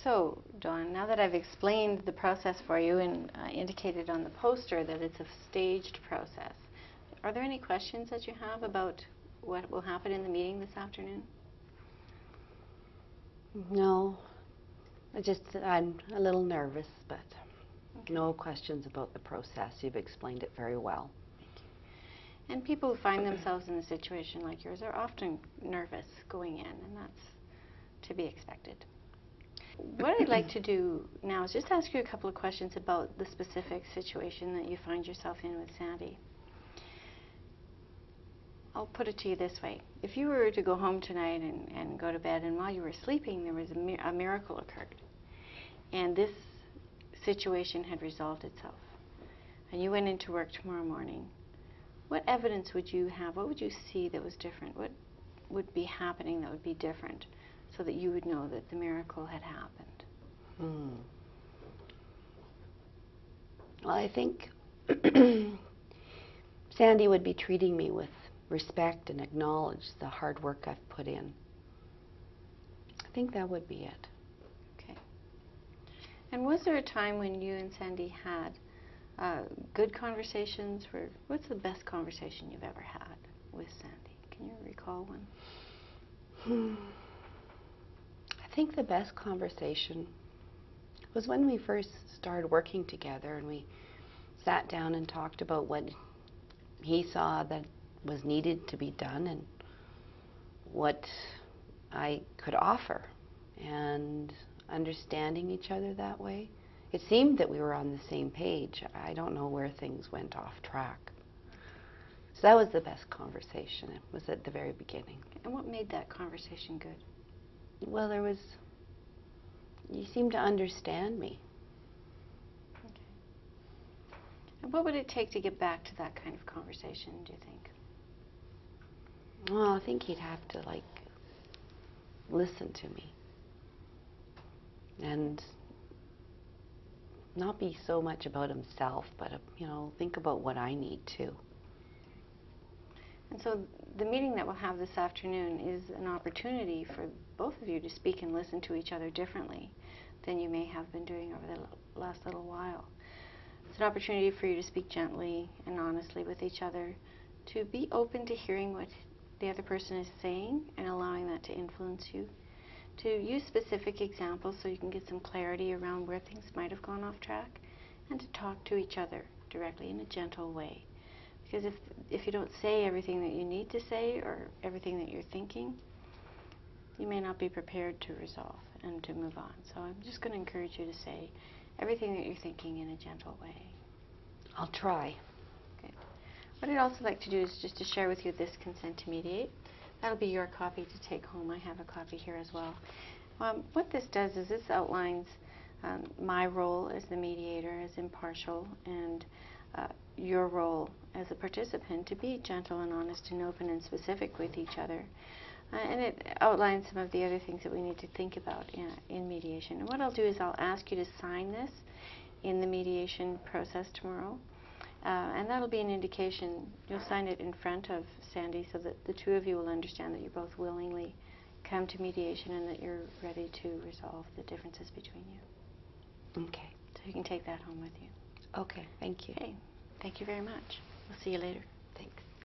So, Dawn, now that I've explained the process for you and indicated on the poster that it's a staged process, are there any questions that you have about what will happen in the meeting this afternoon? No. I'm a little nervous, but no questions about the process. You've explained it very well. Thank you. And people who find themselves in a situation like yours are often nervous going in, and that's to be expected. What I'd like to do now is just ask you a couple of questions about the specific situation that you find yourself in with Sandy. I'll put it to you this way. If you were to go home tonight and go to bed, and while you were sleeping, there was a miracle occurred, and this situation had resolved itself, and you went into work tomorrow morning, what evidence would you have? What would you see that was different? What would be happening that would be different so that you would know that the miracle had happened? Well, I think Sandy would be treating me with respect and acknowledge the hard work I've put in. I think that would be it. Okay. And was there a time when you and Sandy had good conversations? What's the best conversation you've ever had with Sandy? Can you recall one? I think the best conversation was when we first started working together, and we sat down and talked about what he saw that was needed to be done and what I could offer, and understanding each other that way. It seemed that we were on the same page. I don't know where things went off track. So that was the best conversation. It was at the very beginning. And what made that conversation good? Well, you seemed to understand me. Okay. And what would it take to get back to that kind of conversation, do you think? Well, I think he'd have to, listen to me. And not be so much about himself, but, think about what I need too. And so the meeting that we'll have this afternoon is an opportunity for both of you to speak and listen to each other differently than you may have been doing over the last little while. It's an opportunity for you to speak gently and honestly with each other, to be open to hearing what the other person is saying and allowing that to influence you, to use specific examples so you can get some clarity around where things might have gone off track, and to talk to each other directly in a gentle way. Because if you don't say everything that you need to say or everything that you're thinking, you may not be prepared to resolve and to move on. So I'm just going to encourage you to say everything that you're thinking in a gentle way. I'll try. Good. What I'd also like to do is just to share with you this consent to mediate. That'll be your copy to take home. I have a copy here as well. What this does is this outlines my role as the mediator, as impartial, and your role as a participant to be gentle and honest and open and specific with each other. And it outlines some of the other things that we need to think about in mediation. And what I'll do is I'll ask you to sign this in the mediation process tomorrow. And that'll be an indication. You'll sign it in front of Sandy so that the two of you will understand that you both willingly come to mediation and that you're ready to resolve the differences between you. Okay. So you can take that home with you. Okay, thank you. Okay. Thank you very much. We'll see you later. Thanks.